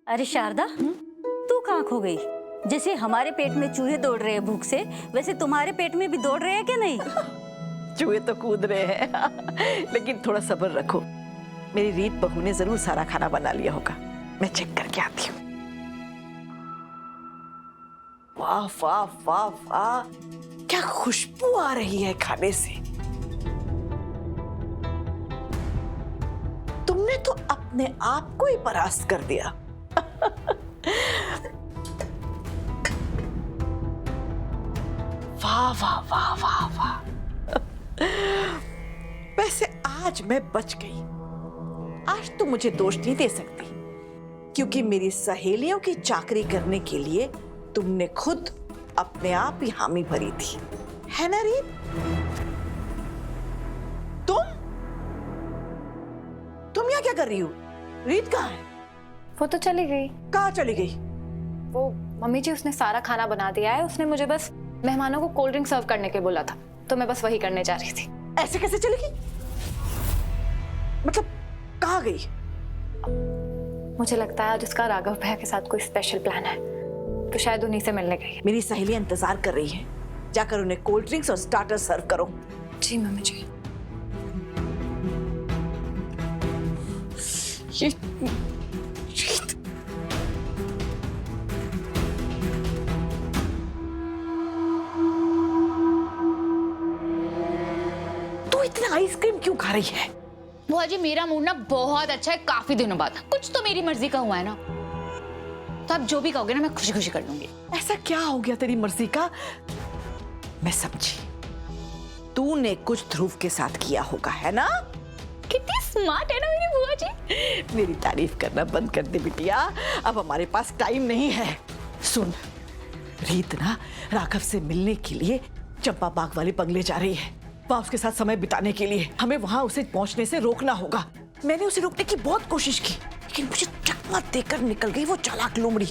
अरे शारदा, तू कहाँ खो गई? जैसे हमारे पेट में चूहे दौड़ रहे हैं भूख से, वैसे तुम्हारे पेट में भी दौड़ रहे हैं क्या नहीं? चूहे तो कूद रहे हैं लेकिन थोड़ा सब्र रखो। मेरी रीत बहू ने जरूर सारा खाना बना लिया होगा। मैं चेक करके आती हूँ। वाह वाह वाह वाह, क्या खुशबू आ रही है खाने से। तुमने तो अपने आप को ही परास्त कर दिया। वाह वाह वाह वाह वाह। वैसे आज मैं बच गई। आज तो मुझे दोष नहीं दे सकती, क्योंकि मेरी सहेलियों की चाकरी करने के लिए तुमने खुद अपने आप ही हामी भरी थी, है ना रीत? तुम यहाँ क्या कर रही हो? रीत कहाँ है? वो तो चली गई। कहाँ चली गई? वो मम्मी जी, उसने सारा खाना बना दिया है। उसने मुझे बस मेहमानों को कोल्ड ड्रिंक सर्व करने के बोला था, तो मैं बस वही करने जा रही थी। ऐसे कैसे चली गई? मतलब कहाँ गई? मुझे लगता है आज उसका राघव भैया के साथ कोई स्पेशल प्लान है, तो शायद उन्हीं से मिलने गई है। मेरी सहेलियां इंतजार कर रही हैं। जाकर उन्हें कोल्ड ड्रिंक्स और स्टार्टर सर्व करो। जी मम्मी जी। तू इतना आइसक्रीम क्यों खा रही है? बुआ जी, मेरा मूड ना बहुत अच्छा है काफी दिनों बाद। कुछ तो मेरी मर्जी का हुआ है ना, तो आप जो भी कहोगे ना मैं खुशी खुशी कर लूंगी। ऐसा क्या हो गया तेरी मर्जी का? मैं समझी, तूने कुछ ध्रुव के साथ किया होगा, है ना? कितनी स्मार्ट है ना मेरी बुआ जी। मेरी तारीफ करना बंद कर दे बिटिया, अब हमारे पास टाइम नहीं है। सुन, रीत ना राघव से मिलने के लिए चंपा बाग वाले बंगले जा रही है। वहां उसके साथ समय बिताने के लिए हमें वहां उसे पहुंचने से रोकना होगा। मैंने उसे रोकने की बहुत कोशिश की, लेकिन मुझे चकमा देकर निकल गई वो चालाक लोमड़ी।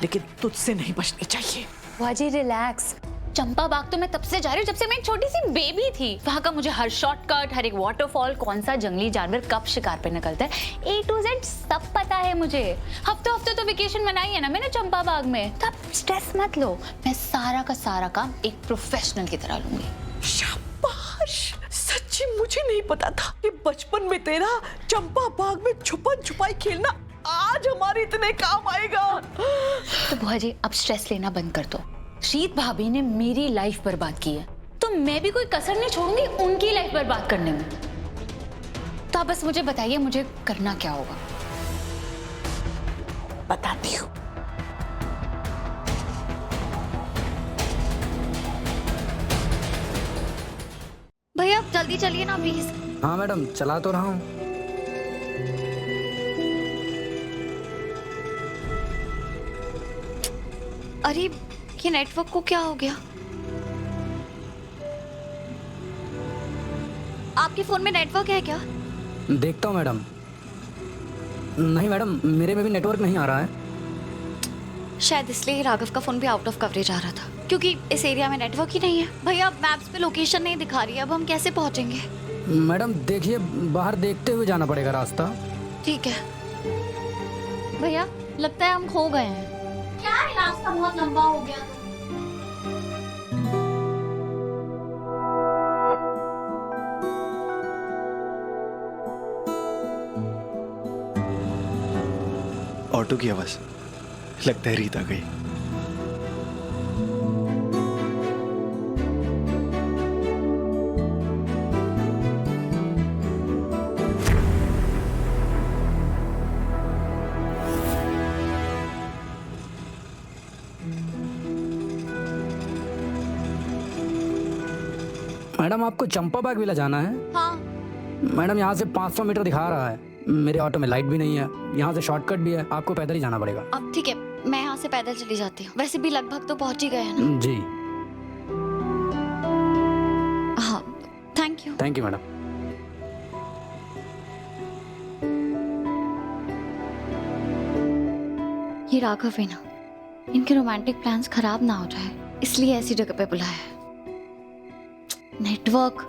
लेकिन तुझसे नहीं बचनी चाहिए। बुआ जी रिलैक्स। चंपा बाग तो मैं तब से जा रही हूँ जब से मैं एक छोटी सी बेबी थी। वहां का मुझे हर शॉर्टकट, हर एक वाटरफॉल, कौन सा जंगली जानवर कब शिकार पे निकलता है, A to Z सब पता है मुझे। हफ्ते हफ्ते तो वेकेशन मनाई है ना मैंने चंपा बाग में। तो आप स्ट्रेस मत लो, मैं सारा का सारा काम एक प्रोफेशनल की तरह लूंगी। शाबाश, सच्ची मुझे नहीं पता था कि बचपन में तेरा चंपा बाग में छुपन छुपाई खेलना आज हमारे इतने काम आएगा। तो बुआ जी अब स्ट्रेस लेना बंद कर दो। शीत भाभी ने मेरी लाइफ बर्बाद की है, तो मैं भी कोई कसर नहीं छोड़ूंगी उनकी लाइफ बर्बाद करने में। तो आप बस मुझे बताइए मुझे करना क्या होगा। बताती हूँ। भैया जल्दी चलिए ना प्लीज। हाँ मैडम, चला तो रहा हूँ। अरे ये नेटवर्क को क्या हो गया? आपके फोन में नेटवर्क है क्या? देखता हूँ मैडम। नहीं मैडम, मेरे में भी नेटवर्क नहीं आ रहा है। शायद इसलिए राघव का फोन भी आउट ऑफ कवरेज आ रहा था, क्योंकि इस एरिया में नेटवर्क ही नहीं है। भैया मैप्स पे लोकेशन नहीं दिखा रही है, अब हम कैसे पहुंचेंगे? मैडम देखिए, बाहर देखते हुए जाना पड़ेगा रास्ता। ठीक है भैया, लगता है हम खो गए हैं। क्या है, रास्ता बहुत लंबा हो गया। ऑटो की आवाज, लगता है रीत आ गई। मैडम आपको चंपा बाग विला जाना है? हाँ मैडम यहाँ से 500 मीटर दिखा रहा है। मेरे ऑटो में लाइट भी नहीं है, यहाँ से शॉर्टकट भी है, आपको पैदल ही जाना पड़ेगा। अब ठीक है, मैं यहाँ से पैदल चली जाती हूँ। वैसे भी लगभग तो पहुँच ही गए हैं ना। जी हाँ, thank you. Thank you madam. ये राघव है ना, इनके रोमांटिक प्लान्स खराब ना हो जाए, इसलिए ऐसी जगह पे बुलाया है। नेटवर्क।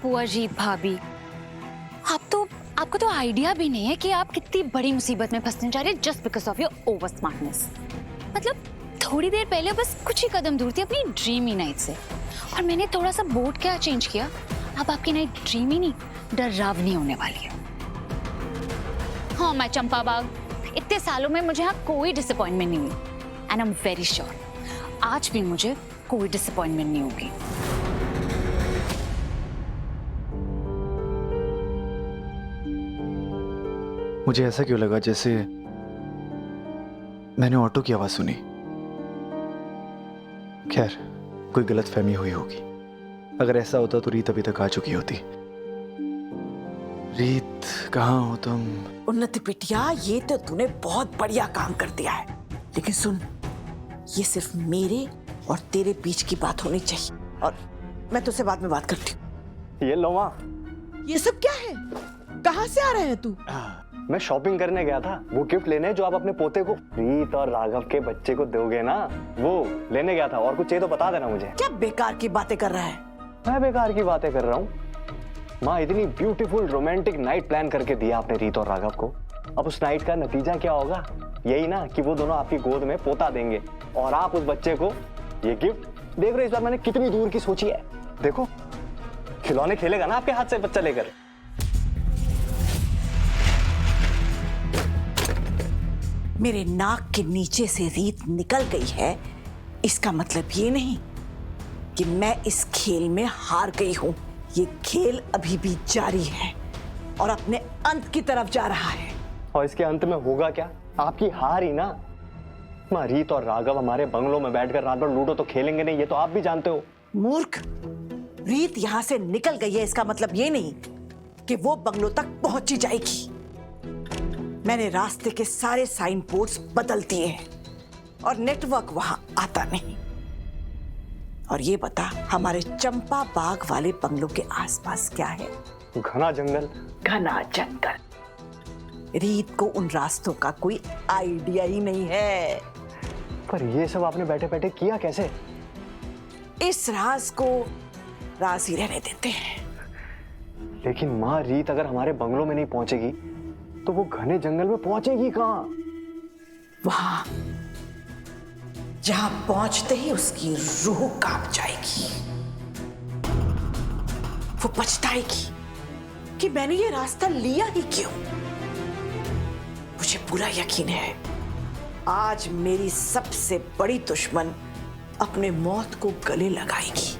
हुआ रीत भाभी? आपको तो आइडिया भी नहीं है कि आप कितनी बड़ी मुसीबत में फंसने जा रहे हैं just because of your over smartness. मतलब थोड़ी देर पहले बस कुछ ही कदम दूर थी अपनी ड्रीमी नाइट से, और मैंने थोड़ा सा बोर्ड क्या चेंज किया, अब आपकी नाइट ड्रीमी नहीं डरावनी होने वाली है। हाँ, मैं चंपा बाग, इतने सालों में मुझे यहाँ कोई डिसअपॉइंटमेंट नहीं हुई, and I am very sure आज भी मुझे कोई डिसअपॉइंटमेंट नहीं होगी। मुझे ऐसा क्यों लगा जैसे मैंने ऑटो की आवाज सुनी। खैर, कोई गलतफहमी हुई होगी। अगर ऐसा होता तो रीत अभी तक आ चुकी होती। रीत, कहाँ हो तुम? उन्नति बिटिया, ये तो तूने बहुत बढ़िया काम कर दिया है, लेकिन सुन, ये सिर्फ मेरे और तेरे बीच की बात होनी चाहिए, और मैं तुझसे बाद में बात करती हूँ। ये लो माँ। ये सब क्या है? कहाँ से आ रहे हैं तू? मैं शॉपिंग करने गया था, वो गिफ्ट लेने जो आप अपने पोते को रीत और राघव के बच्चे को दोगे ना, वो लेने गया था। और कुछ चाहिए तो बता देना मुझे। क्या बेकार की बातें कर रहा है? मैं बेकार की बातें कर रहा हूँ? माँ, इतनी ब्यूटीफुल रोमांटिक नाइट प्लान करके दिया आपने रीत और राघव को। अब उस नाइट का नतीजा क्या होगा? यही ना कि वो दोनों आपकी गोद में पोता देंगे, और आप उस बच्चे को ये गिफ्ट। देख रहे हो इस बार मैंने कितनी दूर की सोची है। देखो, खिलौने खेलेगा ना आपके हाथ से बच्चा लेकर। मेरे नाक के नीचे से रीत निकल गई है, इसका मतलब ये नहीं कि मैं इस खेल में हार गई हूं। ये खेल अभी भी जारी है और अपने अंत की तरफ जा रहा है। और इसके अंत में होगा क्या? आपकी हार ही ना। माँ, रीत और राघव हमारे बंगलों में बैठकर रात भर लूडो तो खेलेंगे नहीं, ये तो आप भी जानते हो। मूर्ख, रीत यहां से निकल गई है, इसका मतलब ये नहीं कि वो बंगलों तक पहुंची जाएगी। मैंने रास्ते के सारे साइन बोर्ड्स बदल दिए हैं और नेटवर्क वहां आता नहीं। और ये बता, हमारे चंपा बाग वाले बंगलों के आसपास क्या है? घना जंगल। घना जंगल। रीत को उन रास्तों का कोई आइडिया ही नहीं है। पर ये सब आपने बैठे बैठे किया कैसे? इस राज को राज ही रहने देते हैं। लेकिन माँ, रीत अगर हमारे बंगलों में नहीं पहुंचेगी तो वो घने जंगल में पहुंचेगी कहाँ? वहां जहां पहुंचते ही उसकी रूह कांप जाएगी। वो पछताएगी कि मैंने ये रास्ता लिया ही क्यों। मुझे पूरा यकीन है आज मेरी सबसे बड़ी दुश्मन अपने मौत को गले लगाएगी।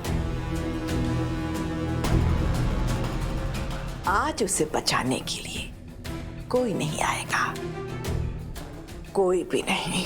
आज उसे बचाने के लिए कोई नहीं आएगा, कोई भी नहीं।